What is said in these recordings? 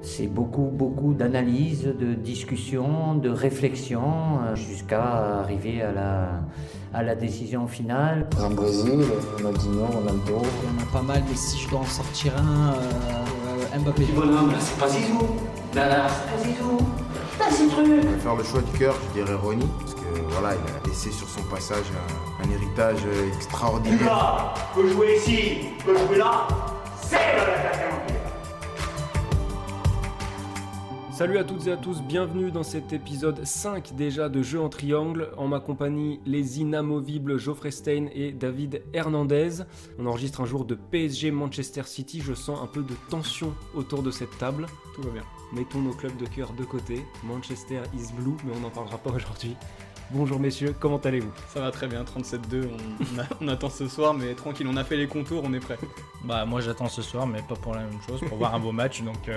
C'est beaucoup d'analyse, de discussion, de réflexion, jusqu'à arriver à la décision finale. En Brésil, Ronaldinho, Ronaldo. Il y en a pas mal, mais si je dois en sortir un, Mbappé. Petit bonhomme, là c'est pas Zizou. Là c'est pas Zizou. Là c'est truc. Je vais faire le choix du cœur, je dirais Ronny, parce que voilà, il a laissé sur son passage un héritage extraordinaire. Là, peut jouer ici, peut jouer là, c'est l'attaquant. Salut à toutes et à tous, bienvenue dans cet épisode 5 déjà de Jeux en triangle. En ma compagnie, les inamovibles Geoffrey Stein et David Hernandez. On enregistre un jour de PSG Manchester City, je sens un peu de tension autour de cette table. Tout va bien. Mettons nos clubs de cœur de côté. Manchester is blue, mais on n'en parlera pas aujourd'hui. Bonjour messieurs, comment allez-vous ? Ça va très bien, 37-2, on attend ce soir, mais tranquille, on a fait les contours, on est prêt. Bah moi j'attends ce soir, mais pas pour la même chose, pour voir un beau match, donc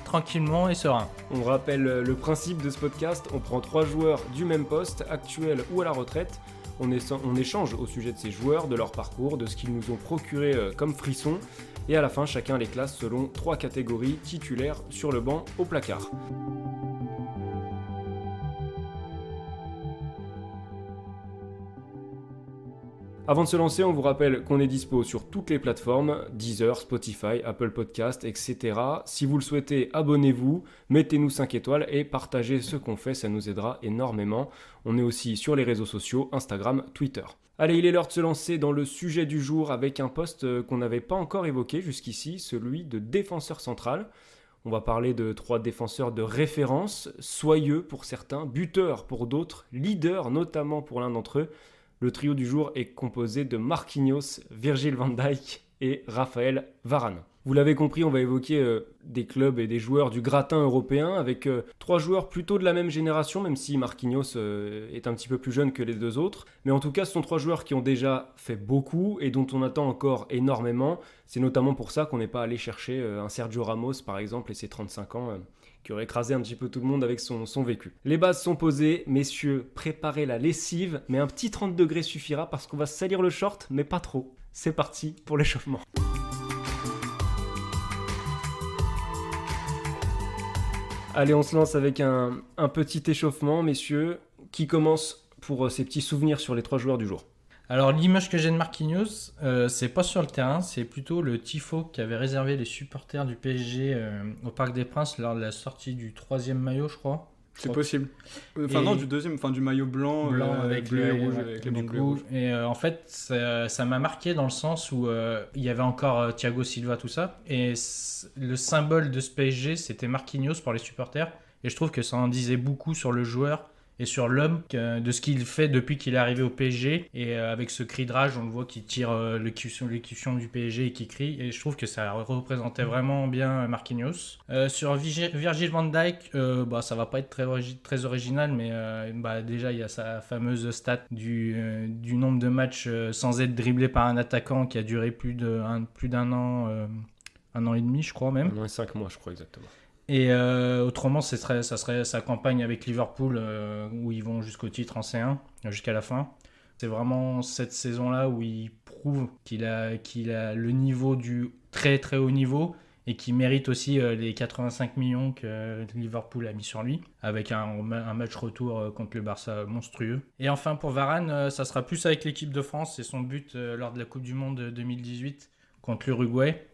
tranquillement et serein. On rappelle le principe de ce podcast, on prend 3 joueurs du même poste, actuels ou à la retraite. On échange au sujet de ces joueurs, de leur parcours, de ce qu'ils nous ont procuré comme frissons. Et à la fin, chacun les classe selon 3 catégories, titulaires, sur le banc, au placard. Avant de se lancer, on vous rappelle qu'on est dispo sur toutes les plateformes, Deezer, Spotify, Apple Podcast, etc. Si vous le souhaitez, abonnez-vous, mettez-nous 5 étoiles et partagez ce qu'on fait, ça nous aidera énormément. On est aussi sur les réseaux sociaux, Instagram, Twitter. Allez, il est l'heure de se lancer dans le sujet du jour avec un poste qu'on n'avait pas encore évoqué jusqu'ici, celui de défenseur central. On va parler de 3 défenseurs de référence, soyeux pour certains, buteurs pour d'autres, leaders notamment pour l'un d'entre eux. Le trio du jour est composé de Marquinhos, Virgil van Dijk et Raphaël Varane. Vous l'avez compris, on va évoquer des clubs et des joueurs du gratin européen avec 3 joueurs plutôt de la même génération, même si Marquinhos est un petit peu plus jeune que les 2 autres. Mais en tout cas, ce sont 3 joueurs qui ont déjà fait beaucoup et dont on attend encore énormément. C'est notamment pour ça qu'on n'est pas allé chercher un Sergio Ramos, par exemple, et ses 35 ans, qui aurait écrasé un petit peu tout le monde avec son vécu. Les bases sont posées, messieurs, préparez la lessive, mais un petit 30 degrés suffira parce qu'on va salir le short, mais pas trop. C'est parti pour l'échauffement. Allez, on se lance avec un petit échauffement, messieurs, qui commence pour ces petits souvenirs sur les 3 joueurs du jour. Alors l'image que j'ai de Marquinhos, c'est pas sur le terrain, c'est plutôt le tifo qu'avaient réservé les supporters du PSG au Parc des Princes lors de la sortie du 3e maillot, je crois. C'est possible. Non, du deuxième, du maillot blanc avec bleu et le rouge, avec les bandes bleues et rouges. Et en fait, ça m'a marqué dans le sens où il y avait encore Thiago Silva, tout ça. Et le symbole de ce PSG, c'était Marquinhos pour les supporters. Et je trouve que ça en disait beaucoup sur le joueur et sur l'homme, de ce qu'il fait depuis qu'il est arrivé au PSG. Et avec ce cri de rage, on le voit qui tire l'écution du PSG et qui crie. Et je trouve que ça représentait vraiment bien Marquinhos. Sur Virgil van Dijk, ça va pas être très original, mais déjà il y a sa fameuse stat du nombre de matchs sans être dribblé par un attaquant qui a duré plus d'un an, 1 an et demi, je crois même. 1 an et 5 mois, je crois exactement. Et autrement, ça serait sa campagne avec Liverpool où ils vont jusqu'au titre en C1, jusqu'à la fin. C'est vraiment cette saison-là où il prouve qu'il a le niveau du très très haut niveau et qu'il mérite aussi les 85 millions que Liverpool a mis sur lui, avec un match retour contre le Barça monstrueux. Et enfin pour Varane, ça sera plus avec l'équipe de France, c'est son but lors de la Coupe du Monde 2018 contre l'Uruguay.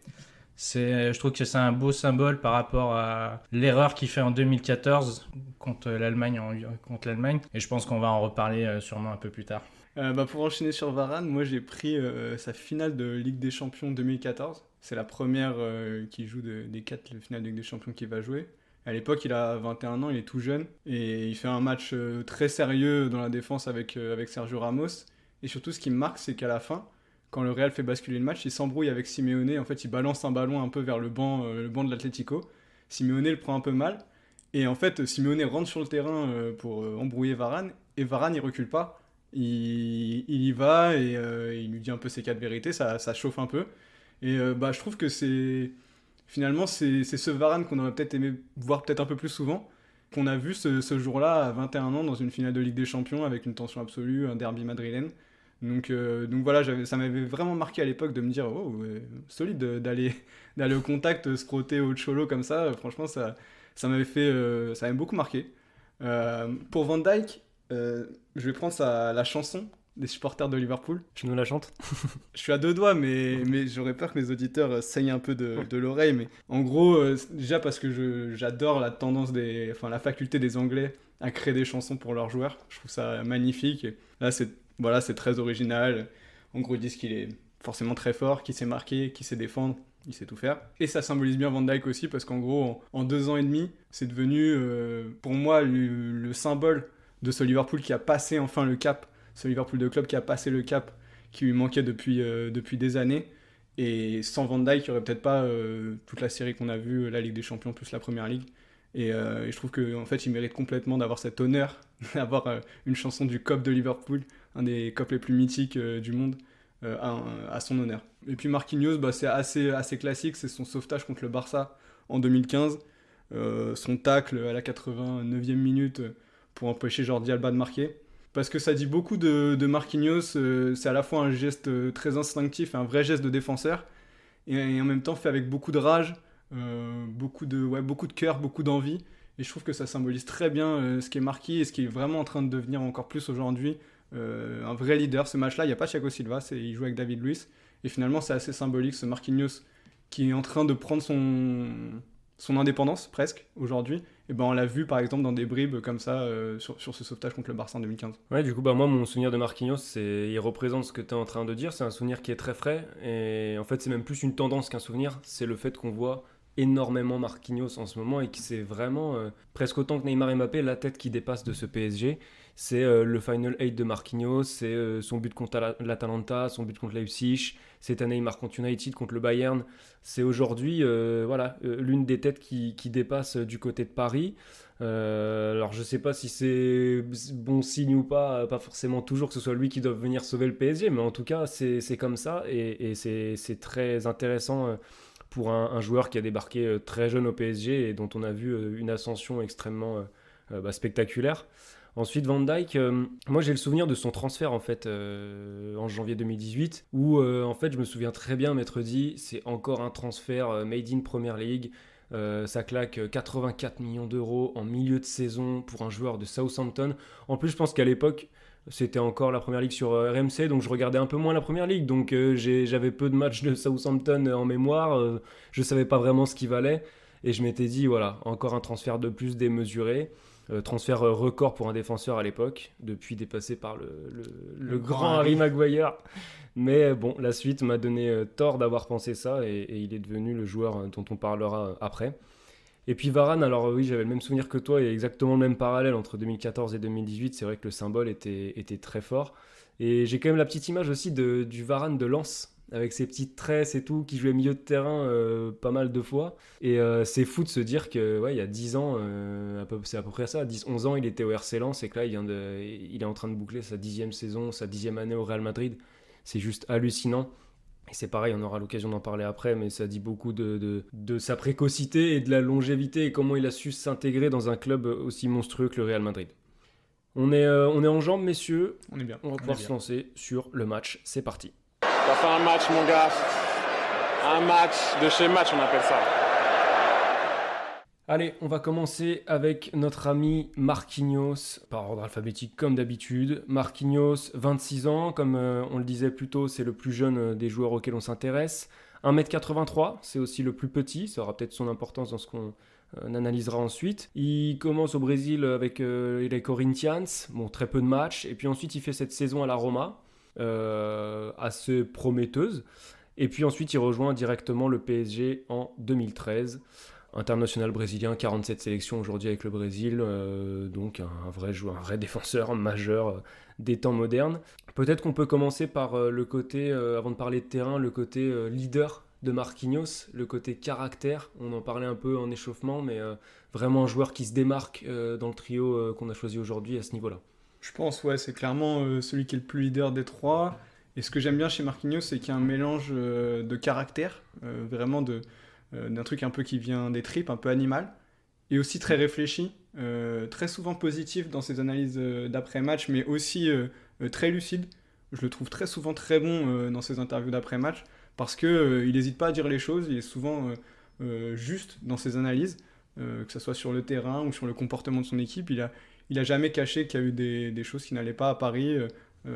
Je trouve que c'est un beau symbole par rapport à l'erreur qu'il fait en 2014 contre l'Allemagne. Et je pense qu'on va en reparler sûrement un peu plus tard. Pour enchaîner sur Varane, moi j'ai pris sa finale de Ligue des Champions 2014. C'est la première qu'il joue des 4 finales de Ligue des Champions qu'il va jouer. À l'époque, il a 21 ans, il est tout jeune. Et il fait un match très sérieux dans la défense avec Sergio Ramos. Et surtout, ce qui me marque, c'est qu'à la fin, quand le Real fait basculer le match, il s'embrouille avec Simeone. En fait, il balance un ballon un peu vers le banc de l'Atlético. Simeone le prend un peu mal. Et en fait, Simeone rentre sur le terrain pour embrouiller Varane. Et Varane, il recule pas. Il y va et il lui dit un peu ses 4 vérités. Ça chauffe un peu. Et je trouve que finalement, c'est ce Varane qu'on aurait peut-être aimé voir peut-être un peu plus souvent. Qu'on a vu ce jour-là à 21 ans dans une finale de Ligue des Champions avec une tension absolue, un derby madrilène. Donc voilà, ça m'avait vraiment marqué à l'époque de me dire solide d'aller au contact, se frotter au cholo comme ça. Franchement, ça m'avait beaucoup marqué. Pour Van Dijk, je vais prendre la chanson des supporters de Liverpool. Tu nous la chantes? Je suis à deux doigts, mais j'aurais peur que mes auditeurs saignent un peu de l'oreille. Mais en gros, déjà parce que j'adore la la faculté des Anglais à créer des chansons pour leurs joueurs. Je trouve ça magnifique. Et là, c'est très original. En gros, ils disent qu'il est forcément très fort, qu'il sait marquer, qu'il sait défendre, il sait tout faire. Et ça symbolise bien Van Dijk aussi, parce qu'en gros, en 2 ans et demi, c'est devenu, pour moi, le symbole de ce Liverpool qui a passé enfin le cap, ce Liverpool de club qui a passé le cap qui lui manquait depuis des années. Et sans Van Dijk, il n'y aurait peut-être pas toute la série qu'on a vue, la Ligue des Champions plus la Première Ligue. Et je trouve qu'en fait, il mérite complètement d'avoir cet honneur, d'avoir une chanson du COP de Liverpool, un des COP les plus mythiques du monde, à son honneur. Et puis Marquinhos, c'est assez classique, c'est son sauvetage contre le Barça en 2015, son tacle à la 89e minute pour empêcher Jordi Alba de marquer. Parce que ça dit beaucoup de Marquinhos, c'est à la fois un geste très instinctif, un vrai geste de défenseur, et en même temps fait avec beaucoup de rage, beaucoup de cœur, beaucoup d'envie. Et je trouve que ça symbolise très bien ce qu'est Marquis et ce qui est vraiment en train de devenir encore plus aujourd'hui un vrai leader. Ce match-là, il n'y a pas Thiago Silva, il joue avec David Luiz. Et finalement, c'est assez symbolique, ce Marquinhos qui est en train de prendre son indépendance presque aujourd'hui. Et on l'a vu par exemple dans des bribes comme ça sur ce sauvetage contre le Barça en 2015. Ouais, du coup, moi, mon souvenir de Marquinhos, il représente ce que tu es en train de dire. C'est un souvenir qui est très frais. Et en fait, c'est même plus une tendance qu'un souvenir. C'est le fait qu'on voit énormément Marquinhos en ce moment et que c'est vraiment presque autant que Neymar et Mbappé la tête qui dépasse de ce PSG. C'est le Final 8 de Marquinhos, c'est son but contre l'Atalanta, son but contre Leipzig, cette année il marque contre United, contre le Bayern. C'est aujourd'hui l'une des têtes qui dépasse du côté de Paris. Alors je sais pas si c'est bon signe ou pas forcément toujours que ce soit lui qui doit venir sauver le PSG, mais en tout cas c'est comme ça et c'est très intéressant pour un joueur qui a débarqué très jeune au PSG et dont on a vu une ascension extrêmement spectaculaire. Ensuite, Van Dijk, moi j'ai le souvenir de son transfert en fait en janvier 2018 où en fait je me souviens très bien m'être dit c'est encore un transfert made in Premier League. Ça claque 84 millions d'euros en milieu de saison pour un joueur de Southampton. En plus, je pense qu'à l'époque, c'était encore la Première Ligue sur RMC, donc je regardais un peu moins la Première Ligue. Donc j'avais peu de matchs de Southampton en mémoire. Je savais pas vraiment ce qui valait. Et je m'étais dit, voilà, encore un transfert de plus démesuré. Transfert record pour un défenseur à l'époque, depuis dépassé par le grand Harry Maguire. Mais bon, la suite m'a donné tort d'avoir pensé ça et il est devenu le joueur dont on parlera après. Et puis Varane, alors oui, j'avais le même souvenir que toi, il y a exactement le même parallèle entre 2014 et 2018. C'est vrai que le symbole était très fort. Et j'ai quand même la petite image aussi du Varane de Lens, avec ses petites tresses et tout, qui jouait milieu de terrain pas mal de fois. Et c'est fou de se dire que il y a 10 ans, c'est à peu près ça, 10-11 ans, il était au RC Lens et que là, il est en train de boucler sa 10e saison, sa 10e année au Real Madrid. C'est juste hallucinant. Et c'est pareil, on aura l'occasion d'en parler après, mais ça dit beaucoup de sa précocité et de la longévité et comment il a su s'intégrer dans un club aussi monstrueux que le Real Madrid. On est en jambes, messieurs. On est bien. On va pouvoir se lancer sur le match. C'est parti. On va faire un match, mon gars. Un match de chez match, on appelle ça. Allez, on va commencer avec notre ami Marquinhos, par ordre alphabétique comme d'habitude. Marquinhos, 26 ans, comme on le disait plus tôt, c'est le plus jeune des joueurs auxquels on s'intéresse. 1m83, c'est aussi le plus petit, ça aura peut-être son importance dans ce qu'on analysera ensuite. Il commence au Brésil avec les Corinthians, bon, très peu de matchs, et puis ensuite il fait cette saison à la Roma, assez prometteuse. Et puis ensuite, il rejoint directement le PSG en 2013. International brésilien, 47 sélections aujourd'hui avec le Brésil, donc un vrai joueur, un vrai défenseur majeur des temps modernes. Peut-être qu'on peut commencer par le côté, avant de parler de terrain, le côté leader de Marquinhos, le côté caractère. On en parlait un peu en échauffement, mais vraiment un joueur qui se démarque dans le trio qu'on a choisi aujourd'hui à ce niveau-là. Je pense, ouais, c'est clairement celui qui est le plus leader des trois. Et ce que j'aime bien chez Marquinhos, c'est qu'il y a un mélange de caractère, vraiment d'un truc un peu qui vient des tripes, un peu animal, et aussi très réfléchi, très souvent positif dans ses analyses d'après-match, mais aussi très lucide, je le trouve très souvent très bon dans ses interviews d'après-match, parce qu'il n'hésite pas à dire les choses, il est souvent juste dans ses analyses, que ce soit sur le terrain ou sur le comportement de son équipe. Il a jamais caché qu'il y a eu des choses qui n'allaient pas à Paris.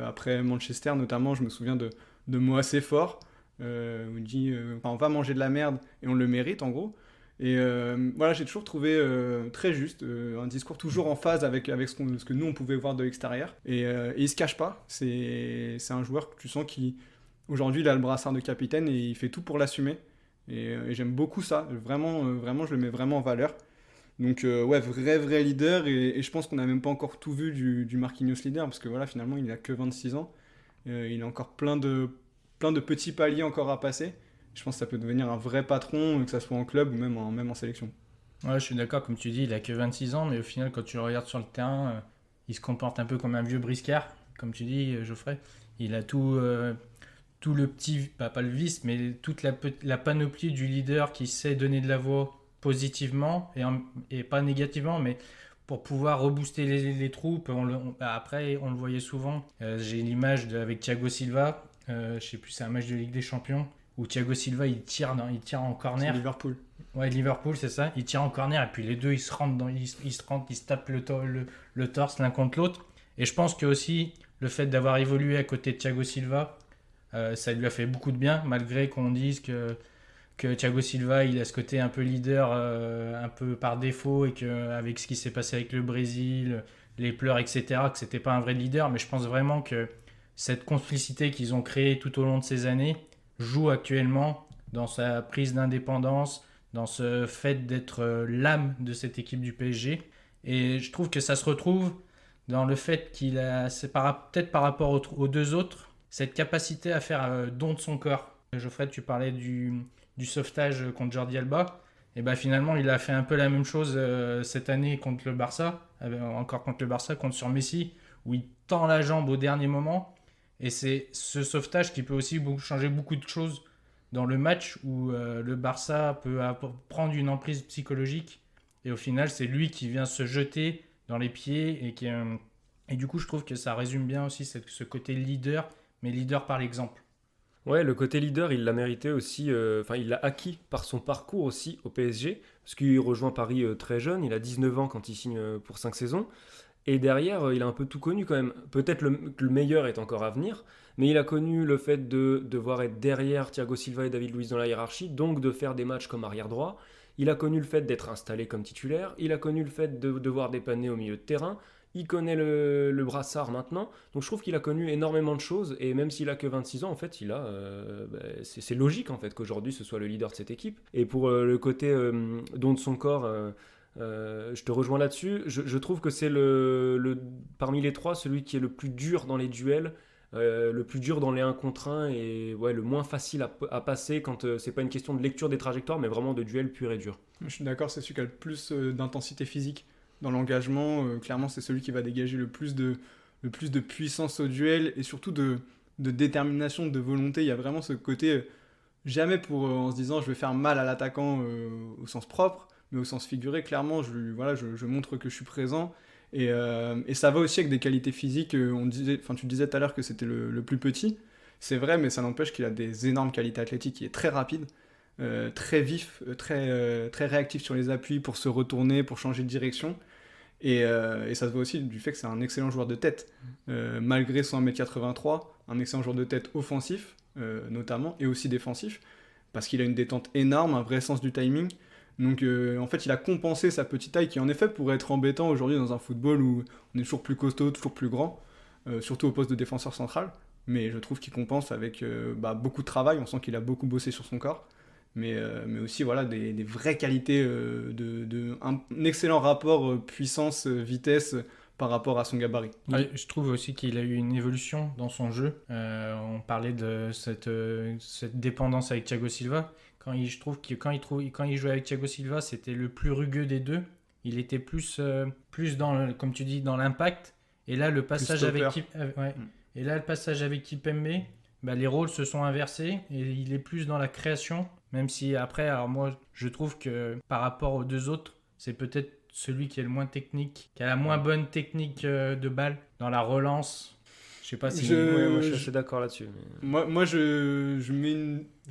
Après Manchester notamment, je me souviens de mots assez forts, où il dit on va manger de la merde et on le mérite en gros. Et voilà, j'ai toujours trouvé très juste, un discours toujours en phase avec ce que nous on pouvait voir de l'extérieur. Et il se cache pas, c'est un joueur que tu sens qui aujourd'hui il a le brassard de capitaine et il fait tout pour l'assumer. Et j'aime beaucoup ça, vraiment je le mets vraiment en valeur. Donc ouais, vrai leader, et je pense qu'on n'a même pas encore tout vu du Marquinhos leader, parce que voilà, finalement il n'a que 26 ans, il a encore plein de petits paliers encore à passer. Je pense que ça peut devenir un vrai patron, que ça soit en club ou même en sélection. Ouais, je suis d'accord, comme tu dis, il a que 26 ans, mais au final, quand tu le regardes sur le terrain, il se comporte un peu comme un vieux briscard, comme tu dis, Geoffrey. Il a tout le petit, pas le vice, mais toute la panoplie du leader qui sait donner de la voix positivement et pas négativement, mais pour pouvoir rebooster les troupes. Après, on le voyait souvent. J'ai l'image avec Thiago Silva, je sais plus, c'est un match de Ligue des Champions, où Thiago Silva il tire en corner. C'est Liverpool. Ouais, Liverpool, c'est ça. Il tire en corner et puis les deux ils se tapent le torse l'un contre l'autre. Et je pense que aussi le fait d'avoir évolué à côté de Thiago Silva, ça lui a fait beaucoup de bien, malgré qu'on dise que Thiago Silva il a ce côté un peu leader, un peu par défaut, et qu'avec ce qui s'est passé avec le Brésil, les pleurs, etc., que c'était pas un vrai leader. Mais je pense vraiment que cette complicité qu'ils ont créée tout au long de ces années joue actuellement dans sa prise d'indépendance, dans ce fait d'être l'âme de cette équipe du PSG. Et je trouve que ça se retrouve dans le fait qu'il a, peut-être par rapport aux deux autres, cette capacité à faire don de son corps. Geoffrey, tu parlais du sauvetage contre Jordi Alba. Et ben finalement, il a fait un peu la même chose cette année contre le Barça, contre sur Messi, où il tend la jambe au dernier moment. Et c'est ce sauvetage qui peut aussi changer beaucoup de choses dans le match, où le Barça peut prendre une emprise psychologique. Et au final, c'est lui qui vient se jeter dans les pieds. Et du coup, je trouve que ça résume bien aussi ce côté leader, mais leader par l'exemple. Ouais, le côté leader, il l'a mérité aussi, il l'a acquis par son parcours aussi au PSG, parce qu'il rejoint Paris très jeune, il a 19 ans quand il signe pour 5 saisons. Et derrière, il a un peu tout connu quand même. Peut-être que le meilleur est encore à venir, mais il a connu le fait de devoir être derrière Thiago Silva et David Luiz dans la hiérarchie, donc de faire des matchs comme arrière droit. Il a connu le fait d'être installé comme titulaire. Il a connu le fait de devoir dépanner au milieu de terrain. Il connaît le brassard maintenant. Donc je trouve qu'il a connu énormément de choses. Et même s'il a que 26 ans, en fait, c'est logique en fait qu'aujourd'hui ce soit le leader de cette équipe. Et pour le côté don de son corps... je te rejoins là-dessus. Je trouve que c'est parmi les trois celui qui est le plus dur dans les duels, le plus dur dans les 1 contre 1, et ouais, le moins facile à passer quand c'est pas une question de lecture des trajectoires, mais vraiment de duel pur et dur. Je suis d'accord, c'est celui qui a le plus d'intensité physique dans l'engagement. Clairement, c'est celui qui va dégager le plus de puissance au duel, et surtout de détermination, de volonté. Il y a vraiment ce côté, jamais en se disant je vais faire mal à l'attaquant au sens propre, mais au sens figuré. Clairement, je montre que je suis présent. Et ça va aussi avec des qualités physiques. Tu disais tout à l'heure que c'était le plus petit. C'est vrai, mais ça n'empêche qu'il a des énormes qualités athlétiques. Il est très rapide, très vif, très réactif sur les appuis pour se retourner, pour changer de direction. Et ça se voit aussi du fait que c'est un excellent joueur de tête. Malgré son 1m83, un excellent joueur de tête offensif, notamment, et aussi défensif, parce qu'il a une détente énorme, un vrai sens du timing. Donc en fait, il a compensé sa petite taille qui en effet pourrait être embêtant aujourd'hui dans un football où on est toujours plus costaud, toujours plus grand, surtout au poste de défenseur central. Mais je trouve qu'il compense avec beaucoup de travail. On sent qu'il a beaucoup bossé sur son corps. Mais aussi voilà, des vraies qualités, un excellent rapport puissance-vitesse par rapport à son gabarit. Ouais, je trouve aussi qu'il a eu une évolution dans son jeu. On parlait de cette dépendance avec Thiago Silva. Je trouve que quand il jouait avec Thiago Silva, c'était le plus rugueux des deux. Il était plus dans, comme tu dis, dans l'impact. Et là, le passage avec Kimpembe, les rôles se sont inversés et il est plus dans la création. Même si après, alors moi, je trouve que par rapport aux deux autres, c'est peut-être celui qui est le moins technique, qui a la moins bonne technique de balle dans la relance. Je sais pas si... Moi, je suis assez d'accord là-dessus. Moi je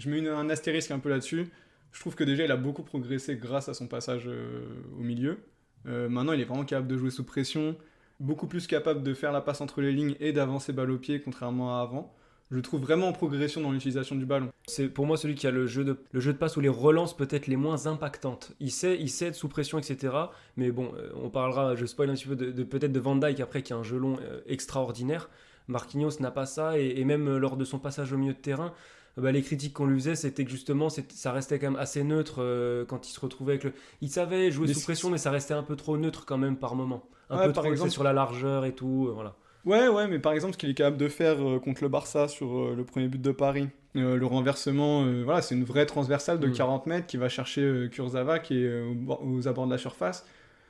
mets un astérisque un peu là-dessus. Je trouve que déjà, il a beaucoup progressé grâce à son passage au milieu. Maintenant, il est vraiment capable de jouer sous pression, beaucoup plus capable de faire la passe entre les lignes et d'avancer balle au pied, contrairement à avant. Je le trouve vraiment en progression dans l'utilisation du ballon. C'est pour moi celui qui a le jeu de passe ou les relances peut-être les moins impactantes. Il sait être sous pression, etc. Mais bon, on parlera, je spoil un petit peu, peut-être de Van Dijk après, qui a un jeu long extraordinaire. Marquinhos n'a pas ça, et même lors de son passage au milieu de terrain, les critiques qu'on lui faisait, c'était que justement, ça restait quand même assez neutre quand il se retrouvait avec le... Il savait jouer sous pression, mais ça restait un peu trop neutre quand même par moment. Un peu trop exemple... sur la largeur et tout, voilà. Ouais, mais par exemple, ce qu'il est capable de faire contre le Barça sur le premier but de Paris, le renversement, c'est une vraie transversale de 40 mètres qui va chercher Kurzawa qui est aux abords de la surface.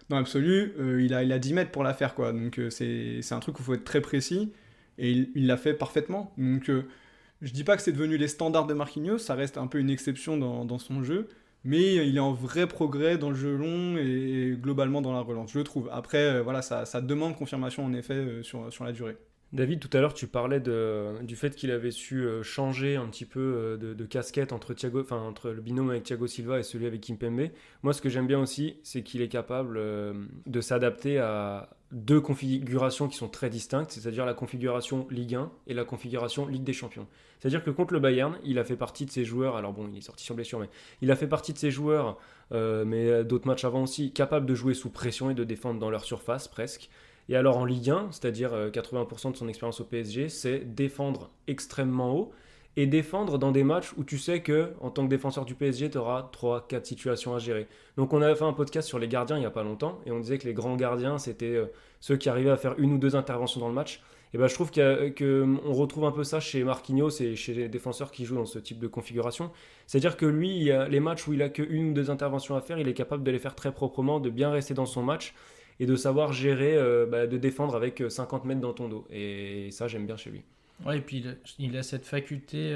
Dans l'absolu, il a 10 mètres pour la faire, quoi. Donc c'est un truc où il faut être très précis, et il l'a fait parfaitement. Donc je dis pas que c'est devenu les standards de Marquinhos, ça reste un peu une exception dans son jeu, mais il est en vrai progrès dans le jeu long et globalement dans la relance, je trouve. Après, ça demande confirmation en effet sur la durée. David, tout à l'heure, tu parlais du fait qu'il avait su changer un petit peu de casquette entre le binôme avec Thiago Silva et celui avec Kimpembe. Moi, ce que j'aime bien aussi, c'est qu'il est capable de s'adapter à deux configurations qui sont très distinctes, c'est-à-dire la configuration Ligue 1 et la configuration Ligue des Champions. C'est-à-dire que contre le Bayern, il a fait partie de ces joueurs, alors bon, il est sorti sur blessure, mais il a fait partie de ces joueurs, mais d'autres matchs avant aussi, capables de jouer sous pression et de défendre dans leur surface presque. Et alors en Ligue 1, c'est-à-dire 80% de son expérience au PSG, c'est défendre extrêmement haut et défendre dans des matchs où tu sais que en tant que défenseur du PSG, tu auras 3-4 situations à gérer. Donc on avait fait un podcast sur les gardiens il n'y a pas longtemps et on disait que les grands gardiens, c'était ceux qui arrivaient à faire une ou deux interventions dans le match. Et je trouve qu'on retrouve un peu ça chez Marquinhos et chez les défenseurs qui jouent dans ce type de configuration. C'est-à-dire que lui, les matchs où il a que une ou deux interventions à faire, il est capable de les faire très proprement, de bien rester dans son match et de savoir gérer, de défendre avec 50 mètres dans ton dos. Et ça, j'aime bien chez lui. Ouais, et puis il a cette faculté,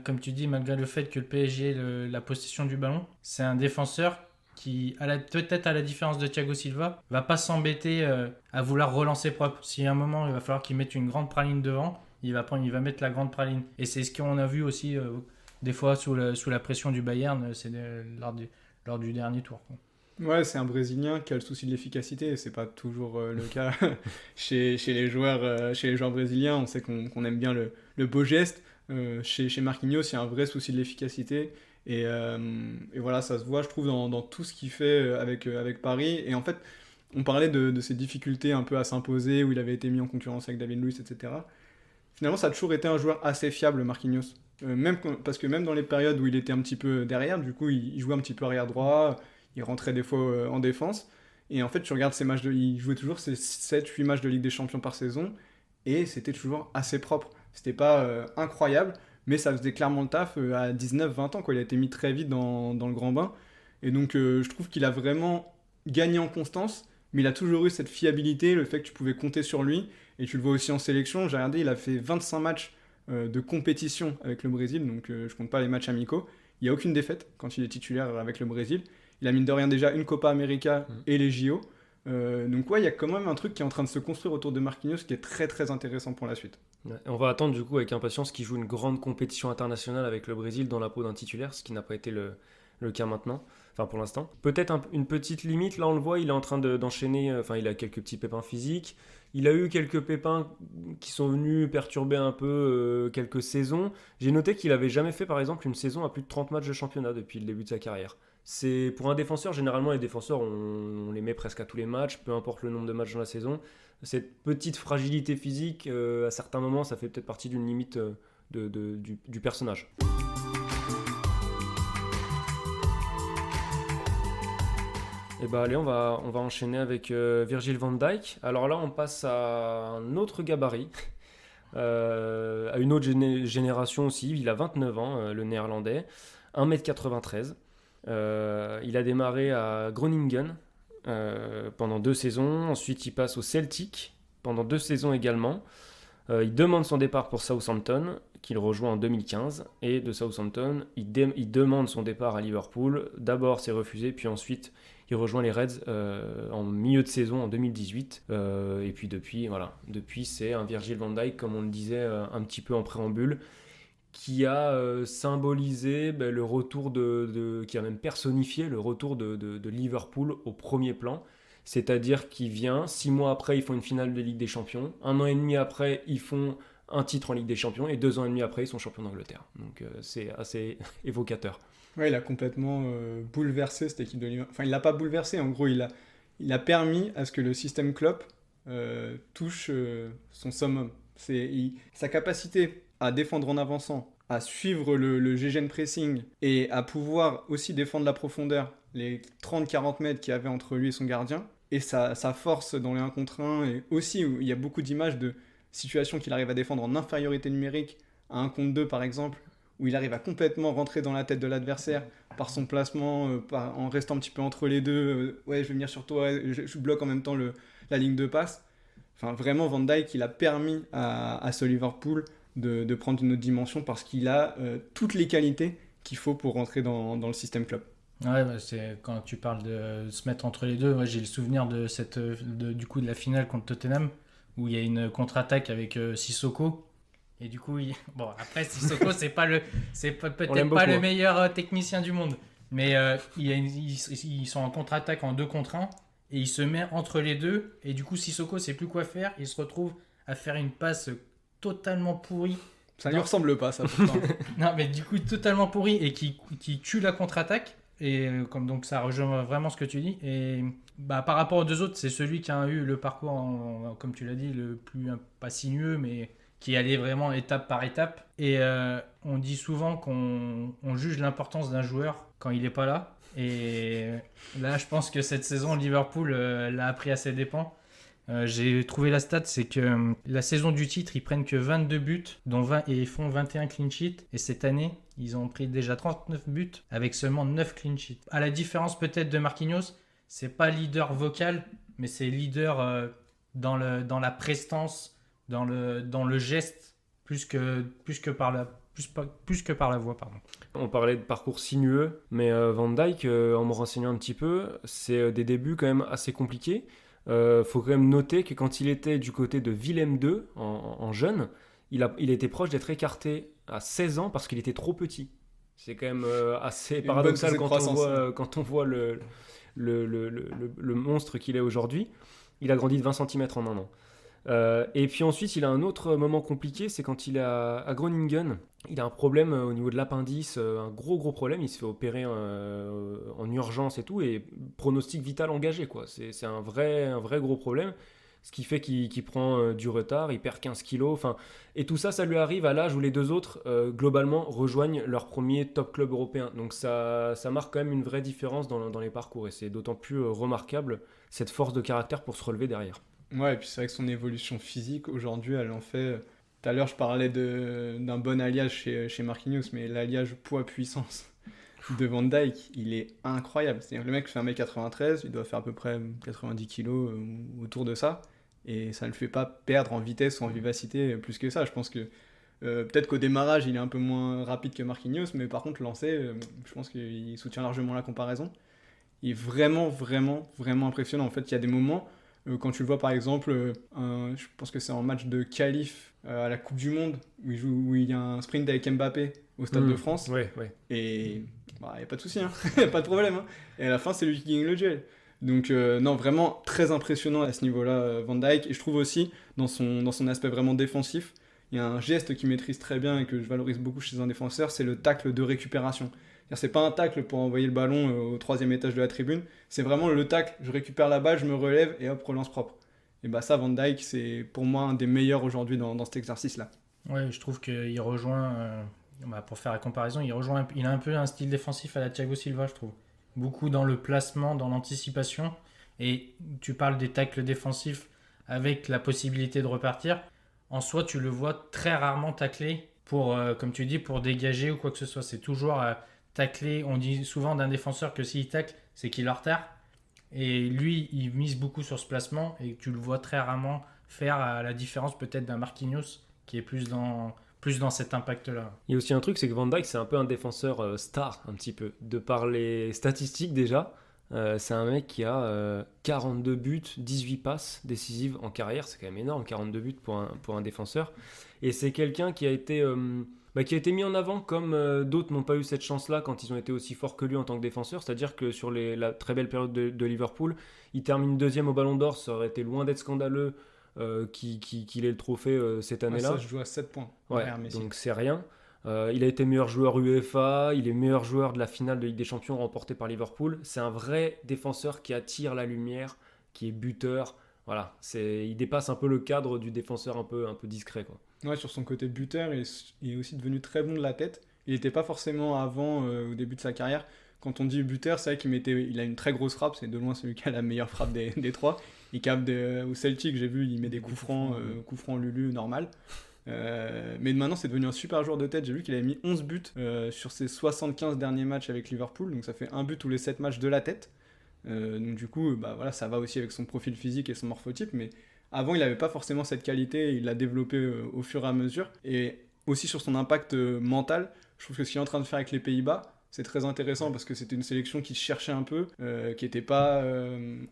comme tu dis, malgré le fait que le PSG ait la possession du ballon, c'est un défenseur qui, peut-être à la différence de Thiago Silva, va pas s'embêter à vouloir relancer propre. Si à un moment, il va falloir qu'il mette une grande praline devant, il va mettre la grande praline. Et c'est ce qu'on a vu aussi des fois sous la pression du Bayern, c'est lors du dernier tour, quoi. Ouais, c'est un Brésilien qui a le souci de l'efficacité, et c'est pas toujours le cas chez les joueurs brésiliens. On sait qu'on aime bien le beau geste. Chez Marquinhos, il y a un vrai souci de l'efficacité, et voilà, ça se voit, je trouve, dans tout ce qu'il fait avec Paris. Et en fait, on parlait de ses difficultés un peu à s'imposer, où il avait été mis en concurrence avec David Luiz, etc. Finalement, ça a toujours été un joueur assez fiable, Marquinhos. Parce que même dans les périodes où il était un petit peu derrière, du coup, il jouait un petit peu arrière droit. Il rentrait des fois en défense. Et en fait, tu regardes ces matchs il jouait toujours ces 7-8 matchs de Ligue des Champions par saison. Et c'était toujours assez propre. C'était pas incroyable, mais ça faisait clairement le taf à 19-20 ans, quoi. Il a été mis très vite dans le grand bain. Et donc, je trouve qu'il a vraiment gagné en constance. Mais il a toujours eu cette fiabilité, le fait que tu pouvais compter sur lui. Et tu le vois aussi en sélection. J'ai regardé, il a fait 25 matchs de compétition avec le Brésil. Donc, je compte pas les matchs amicaux. Il n'y a aucune défaite quand il est titulaire avec le Brésil. Il a mine de rien déjà une Copa América et les JO. Donc ouais, il y a quand même un truc qui est en train de se construire autour de Marquinhos qui est très très intéressant pour la suite. Ouais, on va attendre du coup avec impatience qu'il joue une grande compétition internationale avec le Brésil dans la peau d'un titulaire, ce qui n'a pas été le cas maintenant, enfin pour l'instant. Peut-être une petite limite, là on le voit, il est en train d'enchaîner, il a quelques petits pépins physiques. Il a eu quelques pépins qui sont venus perturber un peu quelques saisons. J'ai noté qu'il n'avait jamais fait par exemple une saison à plus de 30 matchs de championnat depuis le début de sa carrière. C'est pour un défenseur, généralement les défenseurs on les met presque à tous les matchs, peu importe le nombre de matchs dans la saison. Cette petite fragilité physique, à certains moments, ça fait peut-être partie d'une limite du personnage. Et allez, on va enchaîner avec Virgil van Dijk. Alors là, on passe à un autre gabarit, à une autre génération aussi. Il a 29 ans, le néerlandais, 1m93. Il a démarré à Groningen pendant 2 saisons. Ensuite, il passe au Celtic pendant 2 saisons également. Il demande son départ pour Southampton, qu'il rejoint en 2015, et de Southampton, il demande son départ à Liverpool. D'abord, c'est refusé, puis ensuite, il rejoint les Reds en milieu de saison en 2018. Et puis depuis, c'est un Virgil van Dijk, comme on le disait un petit peu en préambule, qui a symbolisé le retour qui a même personnifié le retour de Liverpool au premier plan. C'est-à-dire qu'il vient, 6 mois après, ils font une finale de Ligue des Champions. 1 an et demi après, ils font un titre en Ligue des Champions. Et 2 ans et demi après, ils sont champions d'Angleterre. Donc c'est assez évocateur. Ouais, il a complètement bouleversé cette équipe de Liverpool. Enfin, il l'a pas bouleversé, en gros, il a permis à ce que le système Klopp touche son summum. Sa capacité à défendre en avançant, à suivre le GGN pressing et à pouvoir aussi défendre la profondeur, les 30-40 mètres qu'il y avait entre lui et son gardien, et sa force dans les 1 contre 1, et aussi où il y a beaucoup d'images de situations qu'il arrive à défendre en infériorité numérique, à 1 contre 2 par exemple, où il arrive à complètement rentrer dans la tête de l'adversaire par son placement, en restant un petit peu entre les deux, ouais je vais venir sur toi, je bloque en même temps la ligne de passe. Enfin vraiment Van Dijk, il a permis à ce Liverpool de prendre une autre dimension parce qu'il a toutes les qualités qu'il faut pour rentrer dans le système Klopp. Ouais, c'est quand tu parles de se mettre entre les deux. Ouais, j'ai le souvenir de la finale contre Tottenham où il y a une contre-attaque avec Sissoko. Et du coup, bon, après Sissoko, peut-être pas le meilleur technicien du monde, mais ils sont en contre-attaque en 2 contre 1 et il se met entre les deux. Et du coup, Sissoko sait plus quoi faire. Il se retrouve à faire une passe totalement pourrie. Ça lui ressemble pas, ça. Non, mais du coup, totalement pourrie et qui tue la contre-attaque. Et donc ça rejoint vraiment ce que tu dis. Et par rapport aux 2 autres, c'est celui qui a eu le parcours, comme tu l'as dit, le plus pas sinueux, mais qui allait vraiment étape par étape. Et on dit souvent qu'on juge l'importance d'un joueur quand il n'est pas là. Et là, je pense que cette saison, Liverpool l'a appris à ses dépens. J'ai trouvé la stat, c'est que la saison du titre, ils prennent que 22 buts, dont 20, et ils font 21 clean sheets. Et cette année, ils ont pris déjà 39 buts avec seulement 9 clean sheets. À la différence peut-être de Marquinhos, c'est pas leader vocal, mais c'est leader dans la prestance, dans le geste, plus que par la voix, pardon. On parlait de parcours sinueux, mais Van Dijk, en me renseignant un petit peu, c'est des débuts quand même assez compliqués. Faut quand même noter que quand il était du côté de Willem II en jeune, il était proche d'être écarté à 16 ans parce qu'il était trop petit. C'est quand même assez paradoxal quand on voit le monstre qu'il est aujourd'hui. Il a grandi de 20 cm en 1 an. Et puis ensuite, il a un autre moment compliqué, c'est quand il est à Groningen. Il a un problème au niveau de l'appendice, un gros problème. Il se fait opérer en urgence et tout, et pronostic vital engagé, quoi. C'est un vrai gros problème, ce qui fait qu'il prend du retard, il perd 15 kilos. Et tout ça lui arrive à l'âge où les 2 autres, globalement, rejoignent leur premier top club européen. Donc ça marque quand même une vraie différence dans les parcours, et c'est d'autant plus remarquable, cette force de caractère pour se relever derrière. Ouais, et puis c'est vrai que son évolution physique, aujourd'hui, elle en fait... Tout à l'heure, je parlais d'un bon alliage chez Marquinhos, mais l'alliage poids-puissance de Van Dijk, il est incroyable. C'est-à-dire que le mec fait 1m93, il doit faire à peu près 90 kg autour de ça, et ça ne le fait pas perdre en vitesse ou en vivacité plus que ça. Je pense que peut-être qu'au démarrage, il est un peu moins rapide que Marquinhos, mais par contre, lancé, je pense qu'il soutient largement la comparaison. Il est vraiment impressionnant. En fait, il y a des moments... quand tu le vois par exemple, je pense que c'est en match de qualif à la Coupe du Monde où il y a un sprint avec Mbappé au Stade de France, ouais. Et il n'y a pas de souci, y a pas de problème, et à la fin c'est lui qui gagne le duel. Donc non, vraiment très impressionnant à ce niveau-là, Van Dijk. Et je trouve aussi dans son aspect vraiment défensif, il y a un geste qu'il maîtrise très bien et que je valorise beaucoup chez un défenseur, c'est le tacle de récupération. C'est pas un tacle pour envoyer le ballon au 3e étage de la tribune, c'est vraiment le tacle, je récupère la balle, je me relève et hop, relance propre. Et ça, Van Dijk, c'est pour moi un des meilleurs aujourd'hui dans cet exercice-là. Ouais, je trouve qu'il rejoint, pour faire la comparaison, il a un peu un style défensif à la Thiago Silva, je trouve. Beaucoup dans le placement, dans l'anticipation, et tu parles des tacles défensifs avec la possibilité de repartir. En soi, tu le vois très rarement tacler pour, comme tu dis, pour dégager ou quoi que ce soit. C'est toujours... tacler, on dit souvent d'un défenseur que s'il tacle, c'est qu'il est en retard. Et lui, il mise beaucoup sur ce placement et tu le vois très rarement faire, à la différence peut-être d'un Marquinhos qui est plus dans plus dans cet impact-là. Il y a aussi un truc, c'est que Van Dijk, c'est un peu un défenseur star, un petit peu. De par les statistiques déjà, c'est un mec qui a 42 buts, 18 passes décisives en carrière. C'est quand même énorme, 42 buts pour un défenseur. Et c'est quelqu'un qui a été mis en avant comme d'autres n'ont pas eu cette chance-là quand ils ont été aussi forts que lui en tant que défenseur. C'est-à-dire que sur la très belle période de Liverpool, il termine 2e au Ballon d'Or. Ça aurait été loin d'être scandaleux qu'il ait le trophée cette année-là. Ça, je joue à 7 points. Ouais, donc c'est rien. Il a été meilleur joueur UEFA, il est meilleur joueur de la finale de Ligue des Champions remportée par Liverpool. C'est un vrai défenseur qui attire la lumière, qui est buteur. Voilà, il dépasse un peu le cadre du défenseur un peu discret, quoi. Ouais, sur son côté buteur, il est aussi devenu très bon de la tête. Il n'était pas forcément avant, au début de sa carrière. Quand on dit buteur, c'est vrai il a une très grosse frappe. C'est de loin celui qui a la meilleure frappe des trois. Il capte au Celtic, j'ai vu, il met des coups francs Lulu, normal. Mais maintenant, c'est devenu un super joueur de tête. J'ai vu qu'il avait mis 11 buts sur ses 75 derniers matchs avec Liverpool. Donc ça fait un but tous les 7 matchs de la tête. Donc du coup, voilà, ça va aussi avec son profil physique et son morphotype. Mais avant, il n'avait pas forcément cette qualité. Il l'a développé au fur et à mesure. Et aussi sur son impact mental, je trouve que ce qu'il est en train de faire avec les Pays-Bas, c'est très intéressant parce que c'était une sélection qui se cherchait un peu, qui n'était pas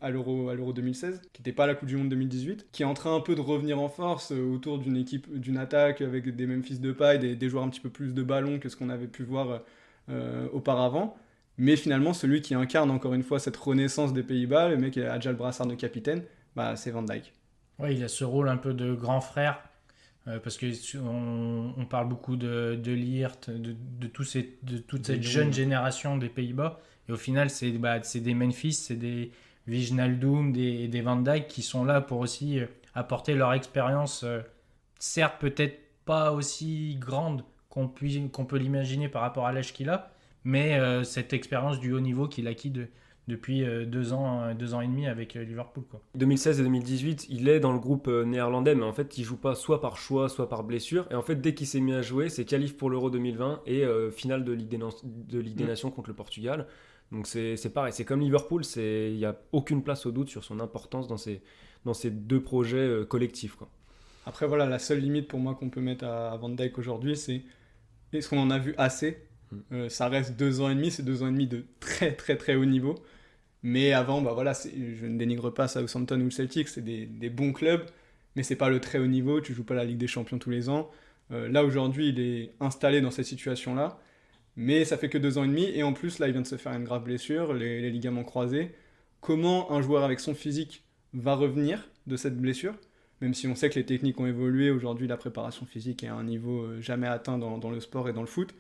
à l'Euro 2016, qui n'était pas à la Coupe du Monde 2018, qui est en train un peu de revenir en force autour d'une attaque avec des Memphis Depay, des joueurs un petit peu plus de ballon que ce qu'on avait pu voir auparavant. Mais finalement, celui qui incarne encore une fois cette renaissance des Pays-Bas, le mec qui a déjà le brassard de capitaine, c'est Van Dijk. Ouais, il a ce rôle un peu de grand frère. Parce qu'on parle beaucoup de Ligt, de toute cette jeune génération des Pays-Bas. Et au final, c'est des Memphis, c'est des Wijnaldum, des Van Dijk qui sont là pour aussi apporter leur expérience, certes peut-être pas aussi grande qu'on peut l'imaginer par rapport à l'âge qu'il a, mais cette expérience du haut niveau qu'il a acquis depuis 2 ans et demi avec Liverpool, quoi. 2016 et 2018, il est dans le groupe néerlandais, mais en fait, il joue pas soit par choix, soit par blessure. Et en fait, dès qu'il s'est mis à jouer, c'est qualif pour l'Euro 2020 et finale de Ligue des Nations contre le Portugal. Donc c'est pareil, c'est comme Liverpool, il n'y a aucune place au doute sur son importance dans ces 2 projets collectifs, quoi. Après, voilà, la seule limite pour moi qu'on peut mettre à Van Dijk aujourd'hui, c'est est-ce qu'on en a vu assez ? Ça reste 2 ans et demi, c'est 2 ans et demi de très très très haut niveau. Mais avant, voilà, je ne dénigre pas Southampton ou le Celtic, c'est des bons clubs, mais c'est pas le très haut niveau, tu joues pas la Ligue des Champions tous les ans. Là, aujourd'hui, il est installé dans cette situation-là, mais ça fait que 2 ans et demi, et en plus, là, il vient de se faire une grave blessure, les ligaments croisés. Comment un joueur avec son physique va revenir de cette blessure ? Même si on sait que les techniques ont évolué, aujourd'hui, la préparation physique est à un niveau jamais atteint dans le sport et dans le foot.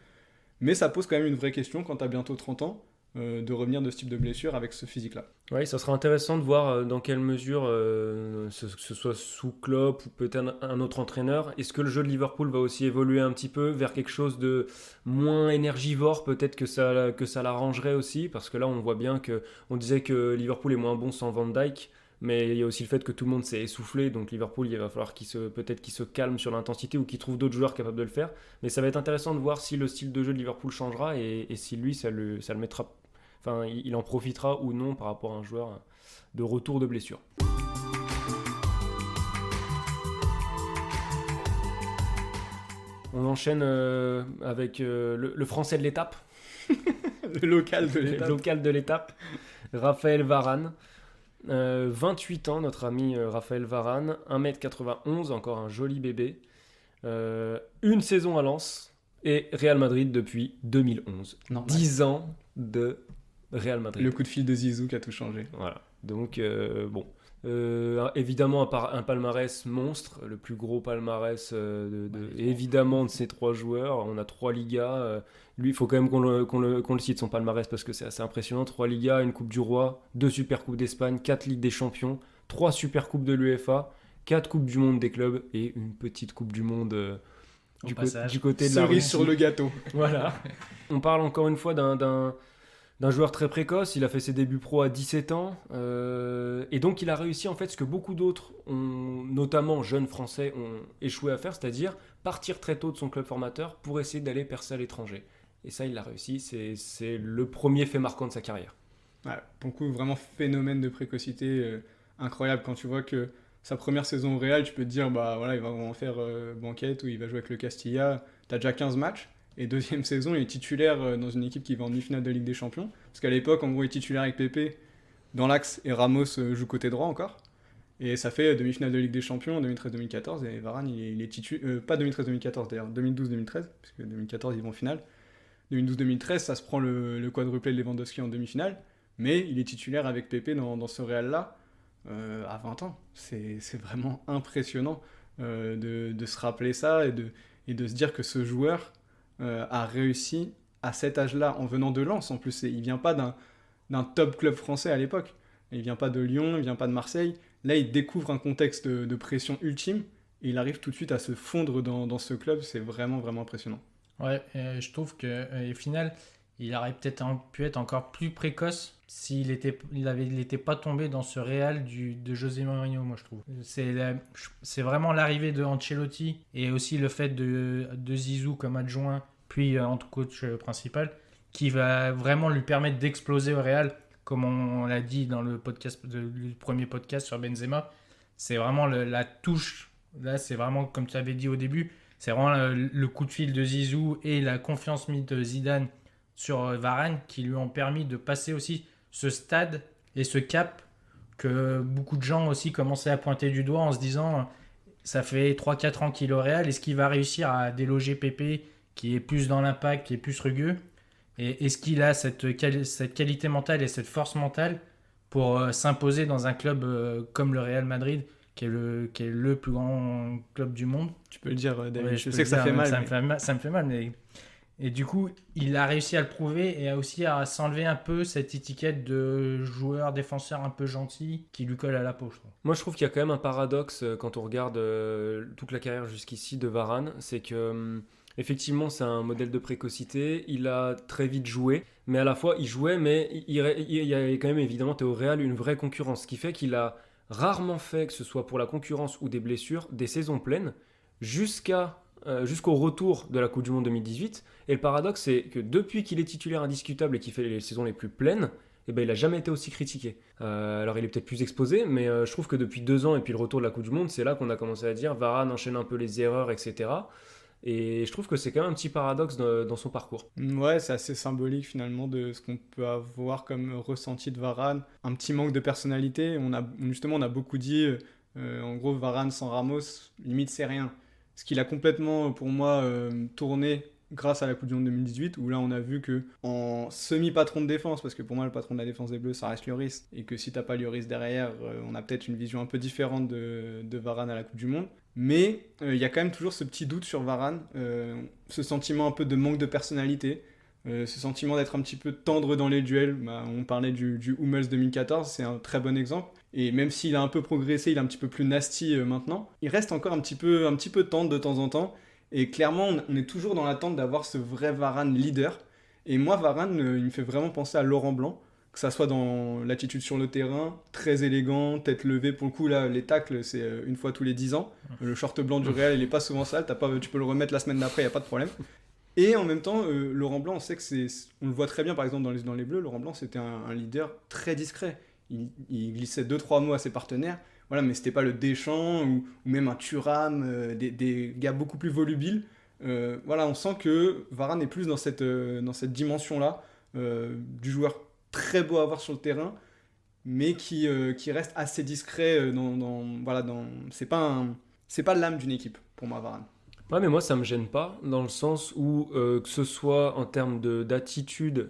Mais ça pose quand même une vraie question quand tu as bientôt 30 ans, de revenir de ce type de blessure avec ce physique-là. Oui, ça sera intéressant de voir dans quelle mesure, que ce soit sous Klopp ou peut-être un autre entraîneur, est-ce que le jeu de Liverpool va aussi évoluer un petit peu vers quelque chose de moins énergivore, peut-être que ça l'arrangerait aussi, parce que là on voit bien on disait que Liverpool est moins bon sans Van Dijk, mais il y a aussi le fait que tout le monde s'est essoufflé, donc Liverpool, il va falloir qu'il se calme sur l'intensité ou qu'il trouve d'autres joueurs capables de le faire. Mais ça va être intéressant de voir si le style de jeu de Liverpool changera et si lui, ça le mettra, enfin, il en profitera ou non par rapport à un joueur de retour de blessure. On enchaîne avec le français de l'étape. Le local de l'étape. Le local de l'étape. Raphaël Varane. 28 ans, notre ami Raphaël Varane, 1m91, encore un joli bébé, une saison à Lens et Real Madrid depuis 2011. Normal. 10 ans de Real Madrid. Le coup de fil de Zizou qui a tout changé. Voilà, donc bon. Évidemment un palmarès monstre, le plus gros palmarès évidemment de ces 3 joueurs. On a 3 Ligas, lui il faut quand même qu'on le cite son palmarès parce que c'est assez impressionnant. 3 Ligas, une Coupe du Roi, 2 Super Coupes d'Espagne, 4 Ligues des Champions, 3 Super Coupes de l'UEFA, 4 Coupes du Monde des clubs et une petite Coupe du Monde du côté de la Cerise Russie. sur le gâteau. Voilà. On parle encore une fois d'un joueur très précoce. Il a fait ses débuts pro à 17 ans et donc il a réussi en fait ce que beaucoup d'autres, notamment jeunes français, ont échoué à faire, c'est-à-dire partir très tôt de son club formateur pour essayer d'aller percer à l'étranger. Et ça, il l'a réussi, c'est le premier fait marquant de sa carrière. Ouais, pour le coup, vraiment phénomène de précocité incroyable quand tu vois que sa première saison au Real, tu peux te dire, bah voilà, il va en faire banquette ou il va jouer avec le Castilla. T'as déjà 15 matchs. Et deuxième saison, il est titulaire dans une équipe qui va en demi-finale de Ligue des Champions. Parce qu'à l'époque, en gros, il est titulaire avec Pepe dans l'axe et Ramos joue côté droit encore. Et ça fait demi-finale de Ligue des Champions en 2013-2014. Et Varane, il est titulaire. Pas 2013-2014 d'ailleurs, 2012-2013, parce que 2014, ils vont en finale. 2012-2013, ça se prend le quadruplé de Lewandowski en demi-finale. Mais il est titulaire avec Pepe dans ce Real-là à 20 ans. C'est vraiment impressionnant de se rappeler ça et de se dire que ce joueur a réussi à cet âge-là, en venant de Lens. En plus, il vient pas d'un top club français à l'époque. Il vient pas de Lyon, il vient pas de Marseille. Là, il découvre un contexte de pression ultime et il arrive tout de suite à se fondre dans ce club. C'est vraiment, vraiment impressionnant. Ouais, je trouve qu'au final, il aurait peut-être pu être encore plus précoce s'il n'était pas tombé dans ce Real de José Mourinho, moi je trouve. C'est vraiment l'arrivée de Ancelotti et aussi le fait de Zizou comme adjoint, puis en coach principal, qui va vraiment lui permettre d'exploser au Real, comme on l'a dit dans le premier podcast sur Benzema. C'est vraiment la touche, là c'est vraiment comme tu avais dit au début, c'est vraiment le coup de fil de Zizou et la confiance mise de Zidane sur Varane qui lui ont permis de passer aussi ce stade et ce cap que beaucoup de gens aussi commençaient à pointer du doigt en se disant ça fait 3-4 ans qu'il est au Real, est-ce qu'il va réussir à déloger Pepe qui est plus dans l'impact, qui est plus rugueux, et est-ce qu'il a cette qualité mentale et cette force mentale pour s'imposer dans un club comme le Real Madrid qui est le plus grand club du monde. Tu peux le dire, David. Ouais, je sais que ça fait mal. Ça me fait mal, mais... Et du coup, il a réussi à le prouver et aussi à s'enlever un peu cette étiquette de joueur défenseur un peu gentil qui lui colle à la peau, je trouve. Moi, je trouve qu'il y a quand même un paradoxe quand on regarde toute la carrière jusqu'ici de Varane, c'est que effectivement, c'est un modèle de précocité. Il a très vite joué, mais à la fois, il jouait, mais il y a quand même évidemment au Real une vraie concurrence, ce qui fait qu'il a rarement fait, que ce soit pour la concurrence ou des blessures, des saisons pleines jusqu'au retour de la Coupe du Monde 2018. Et le paradoxe, c'est que depuis qu'il est titulaire indiscutable et qu'il fait les saisons les plus pleines, eh ben, il n'a jamais été aussi critiqué. Alors il est peut-être plus exposé, mais je trouve que depuis 2 ans et puis le retour de la Coupe du Monde, c'est là qu'on a commencé à dire Varane enchaîne un peu les erreurs, etc. Et je trouve que c'est quand même un petit paradoxe dans son parcours. Ouais, c'est assez symbolique finalement de ce qu'on peut avoir comme ressenti de Varane. Un petit manque de personnalité. On a beaucoup dit, en gros, Varane sans Ramos, limite c'est rien. Ce qu'il a complètement, pour moi, tourné grâce à la Coupe du Monde 2018, où là on a vu que en semi-patron de défense, parce que pour moi le patron de la défense des Bleus ça reste Lloris, et que si t'as pas Lloris derrière, on a peut-être une vision un peu différente de Varane à la Coupe du Monde. Mais il y a quand même toujours ce petit doute sur Varane, ce sentiment un peu de manque de personnalité, ce sentiment d'être un petit peu tendre dans les duels. On parlait du Hummels 2014, c'est un très bon exemple. Et même s'il a un peu progressé, il est un petit peu plus nasty maintenant, il reste encore un petit peu tendre de temps en temps. Et clairement, on est toujours dans l'attente d'avoir ce vrai Varane leader. Et moi, Varane, il me fait vraiment penser à Laurent Blanc, que ça soit dans l'attitude sur le terrain, très élégant, tête levée. Pour le coup, là, les tacles, c'est une fois tous les 10 ans. Le short blanc du Real, il est pas souvent sale, tu peux le remettre la semaine d'après, il n'y a pas de problème. Et en même temps, Laurent Blanc, on sait que on le voit très bien, par exemple, dans les Bleus, Laurent Blanc, c'était un leader très discret. Il glissait 2-3 mots à ses partenaires. Voilà, mais c'était pas le Deschamps ou même un Thuram, des gars beaucoup plus volubiles. Voilà, on sent que Varane est plus dans cette dimension-là, du joueur très beau à voir sur le terrain, mais qui reste assez discret. C'est pas l'âme d'une équipe pour moi, Varane. Ouais, mais moi ça me gêne pas, dans le sens où que ce soit en termes d'attitude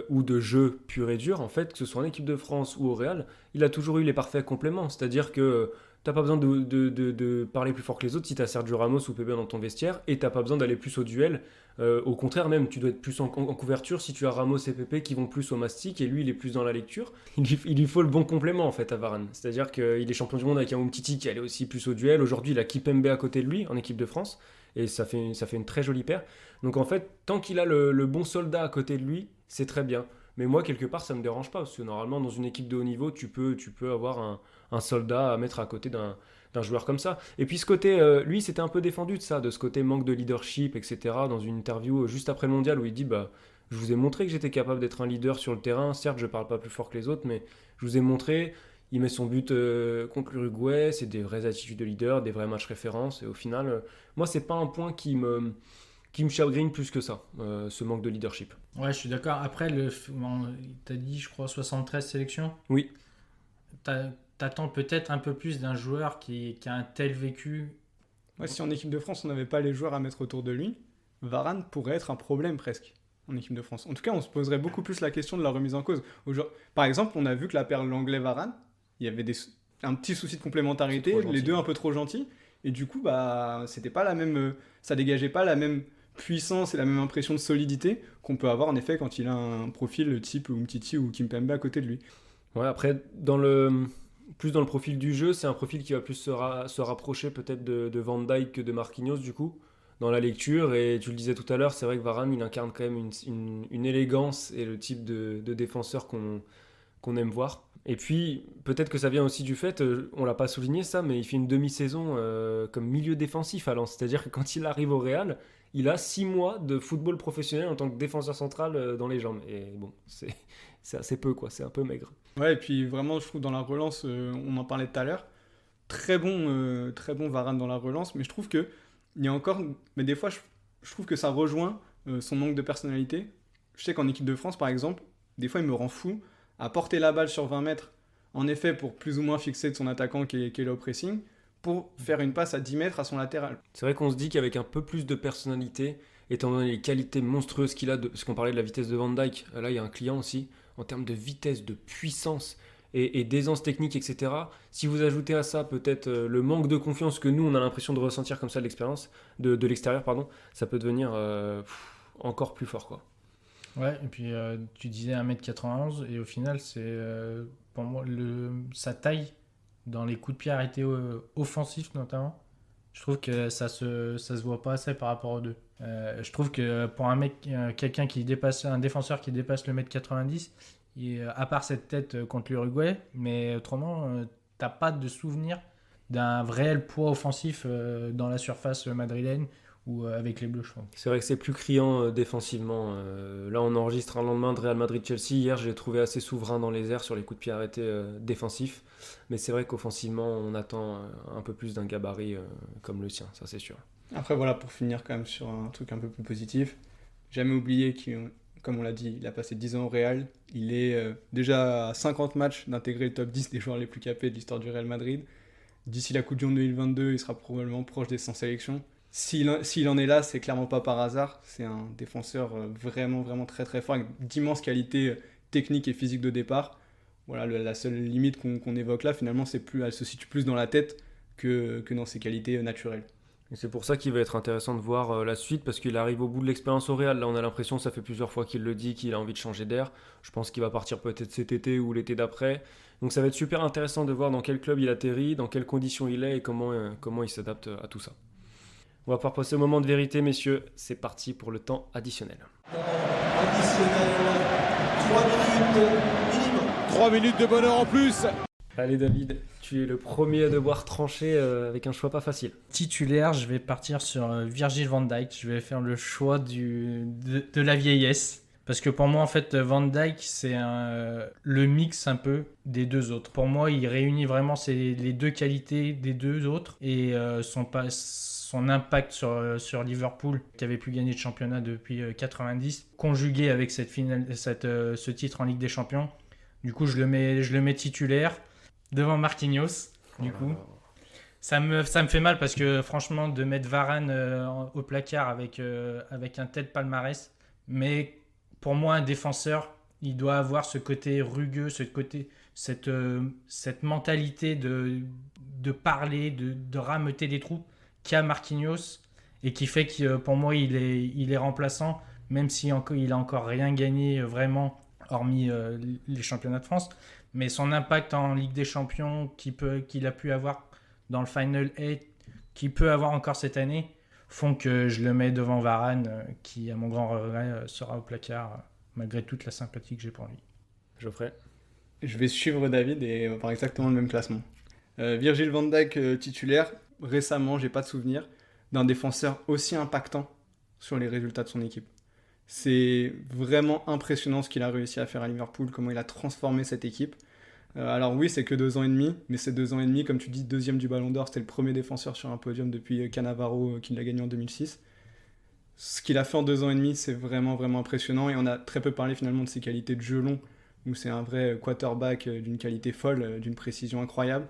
ou de jeu pur et dur, en fait, que ce soit en équipe de France ou au Real, il a toujours eu les parfaits compléments. C'est-à-dire que t'as pas besoin de parler plus fort que les autres si t'as Sergio Ramos ou Pepe dans ton vestiaire, et t'as pas besoin d'aller plus au duel. Au contraire, même, tu dois être plus en couverture si tu as Ramos et Pepe qui vont plus au mastic, et lui, il est plus dans la lecture. Il lui faut le bon complément, en fait, à Varane. C'est-à-dire qu'il est champion du monde avec un Umtiti qui allait aussi plus au duel. Aujourd'hui, il a Kipembe à côté de lui, en équipe de France, et ça fait une très jolie paire. Donc, en fait, tant qu'il a le bon soldat à côté de lui, c'est très bien. Mais moi, quelque part, ça me dérange pas, parce que normalement, dans une équipe de haut niveau, tu peux avoir un soldat à mettre à côté d'un joueur comme ça. Et puis ce côté, lui, c'était un peu défendu de ça, de ce côté manque de leadership, etc. Dans une interview juste après le mondial où il dit je vous ai montré que j'étais capable d'être un leader sur le terrain. Certes, je parle pas plus fort que les autres, mais je vous ai montré. Il met son but contre l'Uruguay, c'est des vraies attitudes de leader, des vrais matchs références. Et au final, moi, c'est pas un point qui me chagrine plus que ça, ce manque de leadership. Ouais, je suis d'accord. Après, t'as dit, je crois, 73 sélections. Oui. T'attends peut-être un peu plus d'un joueur qui a un tel vécu. Ouais, si en équipe de France, on n'avait pas les joueurs à mettre autour de lui, Varane pourrait être un problème presque en équipe de France. En tout cas, on se poserait beaucoup plus la question de la remise en cause. Par exemple, on a vu que la paire Langlais-Varane, il y avait un petit souci de complémentarité, les deux un peu trop gentils, et du coup, c'était pas la même, ça dégageait pas la même puissance et la même impression de solidité qu'on peut avoir en effet quand il a un profil type Umtiti ou Kimpembe à côté de lui. Ouais, après, plus dans le profil du jeu, c'est un profil qui va plus se rapprocher peut-être de Van Dijk que de Marquinhos du coup, dans la lecture. Et tu le disais tout à l'heure, c'est vrai que Varane, il incarne quand même une élégance et le type de défenseur qu'on aime voir. Et puis, peut-être que ça vient aussi du fait, on l'a pas souligné ça, mais il fait une demi-saison comme milieu défensif à Lens. C'est-à-dire que quand il arrive au Real, il a 6 mois de football professionnel en tant que défenseur central dans les jambes. Et bon, c'est assez peu, quoi. C'est un peu maigre. Ouais, et puis vraiment, je trouve dans la relance, on en parlait tout à l'heure, très bon Varane dans la relance, mais je trouve que il y a encore, mais des fois, je trouve que ça rejoint son manque de personnalité. Je sais qu'en équipe de France, par exemple, des fois, il me rend fou à porter la balle sur 20 mètres, en effet, pour plus ou moins fixer de son attaquant qui est là au pressing, pour faire une passe à 10 mètres à son latéral. C'est vrai qu'on se dit qu'avec un peu plus de personnalité, étant donné les qualités monstrueuses qu'il a, parce qu'on parlait de la vitesse de Van Dijk, là, il y a un client aussi, en termes de vitesse, de puissance et d'aisance technique, etc. Si vous ajoutez à ça peut-être le manque de confiance que nous, on a l'impression de ressentir comme ça de l'expérience, de l'extérieur, pardon, ça peut devenir encore plus fort, quoi. Ouais, et puis tu disais 1m91, et au final, c'est pour moi sa taille dans les coups de pied arrêtés offensifs notamment. Je trouve que ça se voit pas assez par rapport aux deux. Je trouve que pour un défenseur qui dépasse le 1m90, à part cette tête contre l'Uruguay, mais autrement, t'as pas de souvenir d'un réel poids offensif dans la surface madrilène ou avec les Bleus, je trouve. C'est vrai que c'est plus criant défensivement. Là, on enregistre un lendemain de Real Madrid-Chelsea. Hier, je l'ai trouvé assez souverain dans les airs sur les coups de pied arrêtés défensifs. Mais c'est vrai qu'offensivement, on attend un peu plus d'un gabarit comme le sien, ça c'est sûr. Après, voilà, pour finir quand même sur un truc un peu plus positif, jamais oublier comme on l'a dit, il a passé 10 ans au Real. Il est déjà à 50 matchs d'intégrer le top 10 des joueurs les plus capés de l'histoire du Real Madrid. D'ici la Coupe du Monde 2022, il sera probablement proche des 100 sélections. S'il en est là, c'est clairement pas par hasard. C'est un défenseur vraiment, vraiment très très fort, avec d'immenses qualités techniques et physiques de départ. Voilà, la seule limite qu'on évoque là, finalement, elle se situe plus dans la tête que dans ses qualités naturelles. Et c'est pour ça qu'il va être intéressant de voir la suite, parce qu'il arrive au bout de l'expérience au Real. Là, on a l'impression, ça fait plusieurs fois qu'il le dit, qu'il a envie de changer d'air. Je pense qu'il va partir peut-être cet été ou l'été d'après. Donc ça va être super intéressant de voir dans quel club il atterrit, dans quelles conditions il est et comment il s'adapte à tout ça. On va pouvoir passer au moment de vérité, messieurs. C'est parti pour le temps additionnel. Additionnel, 3 minutes minimum. 3 minutes de bonheur en plus. Allez David, tu es le premier à devoir trancher avec un choix pas facile. Titulaire, je vais partir sur Virgil van Dijk. Je vais faire le choix de la vieillesse. Parce que pour moi, en fait, Van Dijk, c'est le mix un peu des deux autres. Pour moi, il réunit vraiment les deux qualités des deux autres. Et son impact sur Liverpool, qui avait pu gagner le championnat depuis 90, conjugué avec ce titre en Ligue des Champions. Du coup, je le mets titulaire devant Marquinhos. Du coup, ça me fait mal parce que franchement, de mettre Varane au placard avec un tel palmarès, mais pour moi, un défenseur, il doit avoir ce côté rugueux, cette mentalité de parler, de rameuter des troupes qu'a Marquinhos et qui fait que pour moi, il est remplaçant, même s'il n'a encore rien gagné vraiment, hormis les championnats de France. Mais son impact en Ligue des Champions qu'il a pu avoir dans le Final 8, qu'il peut avoir encore cette année, font que je le mets devant Varane, qui, à mon grand regret, sera au placard, malgré toute la sympathie que j'ai pour lui. Geoffrey ? Je vais suivre David et on va faire exactement le même classement. Virgil van Dijk titulaire. Récemment, j'ai pas de souvenir d'un défenseur aussi impactant sur les résultats de son équipe. C'est vraiment impressionnant ce qu'il a réussi à faire à Liverpool, comment il a transformé cette équipe. Alors oui, c'est que 2 ans et demi, mais c'est 2 ans et demi, comme tu dis, 2e du Ballon d'Or, c'était le premier défenseur sur un podium depuis Cannavaro qui l'a gagné en 2006. Ce qu'il a fait en 2 ans et demi, c'est vraiment, vraiment impressionnant, et on a très peu parlé finalement de ses qualités de jeu long, où c'est un vrai quarterback d'une qualité folle, d'une précision incroyable.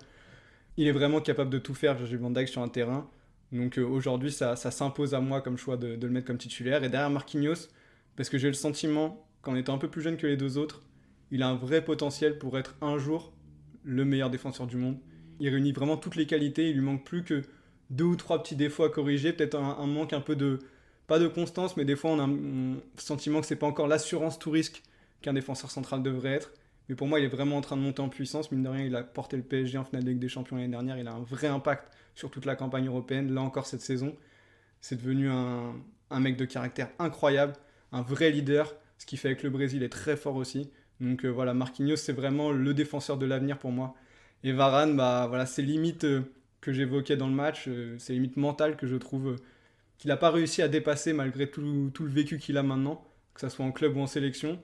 Il est vraiment capable de tout faire, Virgil van Dijk, sur un terrain. Donc aujourd'hui, ça s'impose à moi comme choix de le mettre comme titulaire. Et derrière Marquinhos, parce que j'ai le sentiment qu'en étant un peu plus jeune que les 2 autres, il a un vrai potentiel pour être un jour le meilleur défenseur du monde. Il réunit vraiment toutes les qualités, il lui manque plus que 2 ou 3 petits défauts à corriger, peut-être un manque un peu de, pas de constance, mais des fois on a le sentiment que c'est pas encore l'assurance tout risque qu'un défenseur central devrait être. Mais pour moi, il est vraiment en train de monter en puissance. Mine de rien, il a porté le PSG en finale de Ligue des Champions l'année dernière. Il a un vrai impact sur toute la campagne européenne. Là encore, cette saison, c'est devenu un mec de caractère incroyable, un vrai leader. Ce qu'il fait avec le Brésil est très fort aussi. Donc voilà, Marquinhos, c'est vraiment le défenseur de l'avenir pour moi. Et Varane, voilà, c'est limite que j'évoquais dans le match, c'est limite mentale que je trouve qu'il n'a pas réussi à dépasser malgré tout le vécu qu'il a maintenant, que ce soit en club ou en sélection.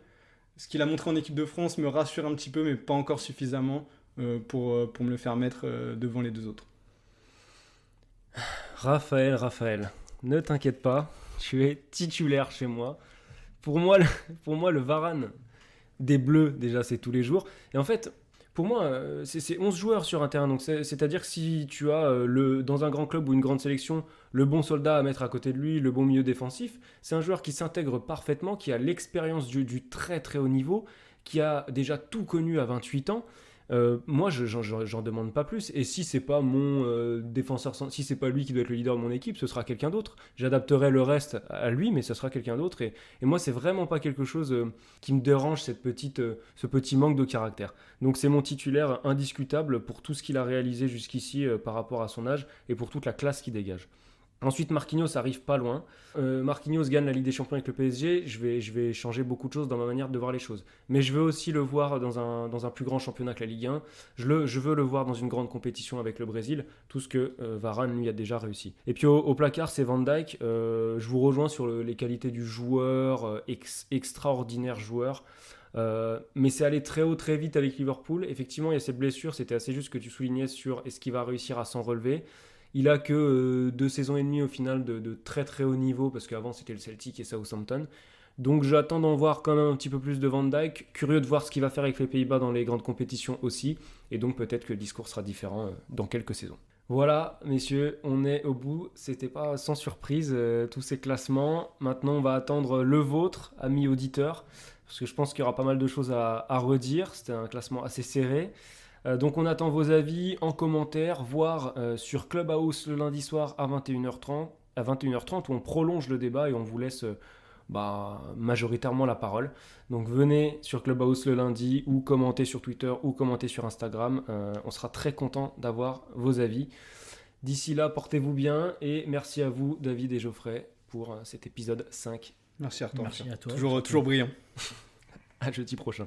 Ce qu'il a montré en équipe de France me rassure un petit peu, mais pas encore suffisamment pour me le faire mettre devant les 2 autres. Raphaël, ne t'inquiète pas, tu es titulaire chez moi. Pour moi, le Varane des Bleus, déjà, c'est tous les jours. Et en fait, pour moi, c'est 11 joueurs sur un terrain. Donc c'est-à-dire que si tu as, dans un grand club ou une grande sélection, le bon soldat à mettre à côté de lui, le bon milieu défensif, c'est un joueur qui s'intègre parfaitement, qui a l'expérience du très très haut niveau, qui a déjà tout connu à 28 ans. Moi, j'en demande pas plus. Et si c'est pas mon défenseur, si c'est pas lui qui doit être le leader de mon équipe, ce sera quelqu'un d'autre. J'adapterai le reste à lui, mais ce sera quelqu'un d'autre. Et moi, c'est vraiment pas quelque chose qui me dérange, ce petit manque de caractère. Donc, c'est mon titulaire indiscutable pour tout ce qu'il a réalisé jusqu'ici par rapport à son âge et pour toute la classe qu'il dégage. Ensuite, Marquinhos arrive pas loin. Marquinhos gagne la Ligue des Champions avec le PSG. Je vais changer beaucoup de choses dans ma manière de voir les choses. Mais je veux aussi le voir dans un plus grand championnat que la Ligue 1. Je veux le voir dans une grande compétition avec le Brésil. Tout ce que Varane, lui, a déjà réussi. Et puis au placard, c'est Van Dijk. Je vous rejoins sur les qualités du joueur, extraordinaire joueur. Mais c'est allé très haut, très vite avec Liverpool. Effectivement, il y a cette blessure. C'était assez juste ce que tu soulignais sur est-ce qu'il va réussir à s'en relever. Il a que 2 saisons et demie au final de très très haut niveau, parce qu'avant c'était le Celtic et Southampton. Donc j'attends d'en voir quand même un petit peu plus de Van Dijk. Curieux de voir ce qu'il va faire avec les Pays-Bas dans les grandes compétitions aussi. Et donc peut-être que le discours sera différent dans quelques saisons. Voilà, messieurs, on est au bout. C'était pas sans surprise tous ces classements. Maintenant, on va attendre le vôtre, amis auditeurs, parce que je pense qu'il y aura pas mal de choses à redire. C'était un classement assez serré. Donc on attend vos avis en commentaire, voire sur Clubhouse le lundi soir à 21h30 où on prolonge le débat et on vous laisse majoritairement la parole. Donc venez sur Clubhouse le lundi ou commentez sur Twitter ou commentez sur Instagram. On sera très content d'avoir vos avis. D'ici là, portez-vous bien et merci à vous David et Geoffrey pour cet épisode 5. Merci Arthur. Merci à toi. Toujours brillant. À jeudi prochain.